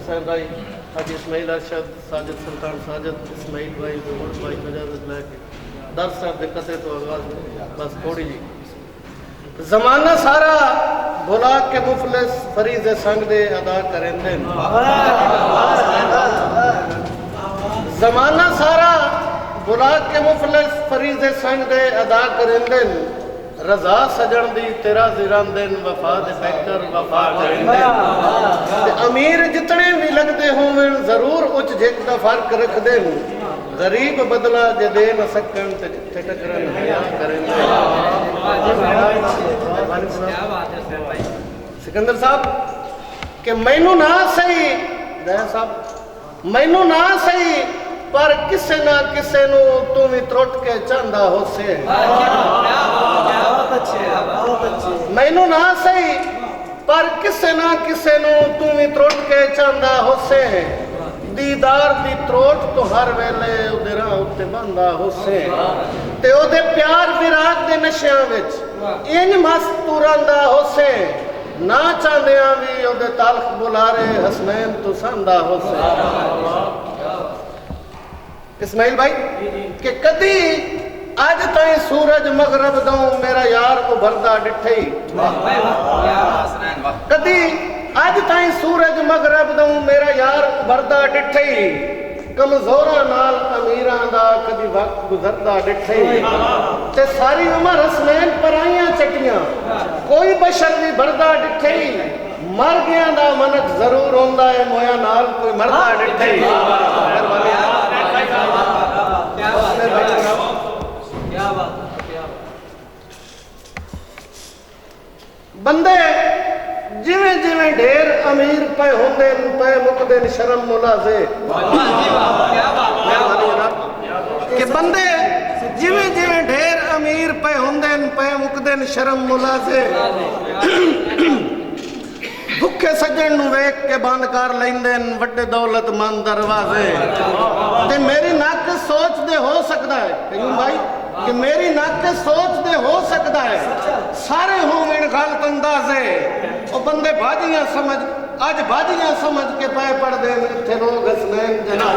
हुसैन भाई, हाजी इस्माइल अरशद, साजिद सुल्तान साजिद, इस्माइल भाई, जहूर भाई इजाजत लैके दर साहब दिक्कत तो आगाज बस थोड़ी जी। जमाना सारा भुला के मुफलिस फरीज संग दे अदा करेंदे, जमाना सारा भुला के मुफलिस फरीज संग दे अदा करेंदे, रजा सजन दी तेरा जिरांदे, वफा दे पैकर वफा करेंदे। अमीर जितने भी लगते होवे जरूर उच झिक दा फर्क रख दे, गरीब बदला जे दे न सकन ते जिथे टकरन हया करेंदे। सिकंदर साहब कि मैनू ना सही दया साहब मैनू ना सही पर किसे ना किसे नू तू भी त्रुट के चाहता होसे। मैनू ना सही पर किसे ना किसे नू तू भी त्रुट के चाहता होसे, दीदार दी त्रोट तो हर वेले उहदे राह उत्ते बंदा होसे, ते ओहदे प्यार विराग दे नशियां विच इंज मस्त तू रहिंदा होसे, ना चाहदियां भी ओहदे तलख बुलारे हसनैन तू सांदा होसे। इस्माइल भाई कि कदी अज ताईं सूरज मगरब दो मेरा यार उभरदा डिठे, कदी अज ताईं सूरज मगरब दो मेरा यार उभरदा डिठे, कमजोरा नाल अमीरां दा कदी वक्त गुजरदा डिठे, ते सारी उम्र हसनैन पराइयां चटियां कोई बशर भी भरदा डिठे, मर गया दा मनक जरूर होंदा है मोया नाल कोई मरदा डिठे। बंदे जिवें जिवें ढेर अमीर पे होंदे पे मुकदे शर्म मुलाजे, कि बंदे जिवें जिवें ढेर अमीर पे होंदे पे मुकदे शर्म मुलाजे, भुखे सज्जन नूं वेख के बंद कर लैंदे वड्डे दौलतमंद दरवाजे। ते मेरी नक सोच दे हो सकता है क्यों भाई कि मेरी नक सोच दे हो सकता है सारे होवेन गलत अंदाजे, ओ बंदे बाजियां समझ अज बाजियां समझ के पै पड़दे इत्थे लोग हसनैन जनाब।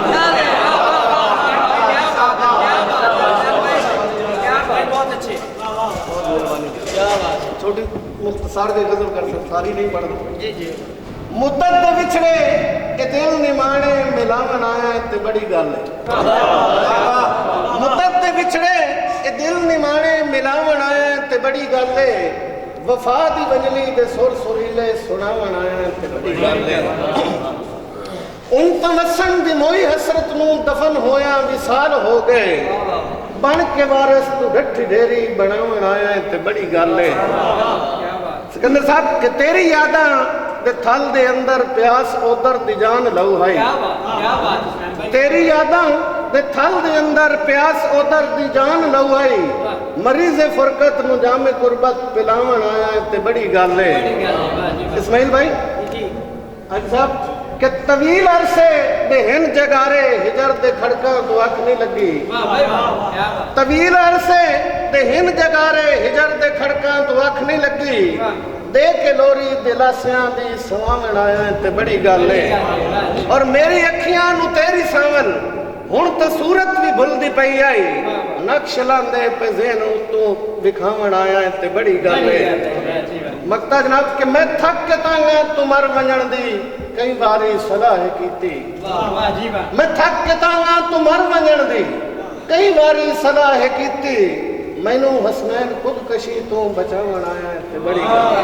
छोटी मुख्तसार दे गजल कर सकते सारी नहीं पढ़ जी जी। मुद्दत दे विछड़े ए दिल निमाणे मिलावन आया ते बड़ी गल है, मुद्दत दे विछड़े ए दिल निमाणे मिलावन आया ते बड़ी गल है, वफा दी वंजली दे सुर सुरीले सुनावन आया ते बड़ी गल है। उन तवसन दी मोई हसरत नूं दफन होया विसाल हो गए, बन के वारिस तू डठी ढेरी बनावन आया ते बड़ी गल है। सिकंदर साहब कि तेरी यादां दे थल दे अंदर प्यास उधर दी जान लऊ है, तेरी यादां दे थल दे अंदर प्यास उधर दी जान लऊ है, मरीज़े फुरकत नु जामे कुर्बत पिलावन आया ते बड़ी गल है। इस्माइल भाई अज साहब कि तवील अरसे दे हिन जगारे हिजर दे खड़का तो अख नहीं लगी, तवील अरसे दे हिन जगारे हिजर दे खड़का तो अख नहीं लगी, दे के लोरी दिलासियां दी सवावन आया ते बड़ी गल है। और मेरी अखियां नु तेरी सावन हुण तो सूरत भी भुलदी पई आई, नक्श लांदे पे ज़हन तू विखावन आया ते बड़ी गल है। मकता जनाब कि मैं थक के तांगा तू मर वंजण दी कई बारी सलाह कीती, मैं थक के तांगा तू मर वंजण दी कई बारी सलाह कीती, मैनू हसनैन खुदकशी तो बचावन आया ते बड़ी गल है।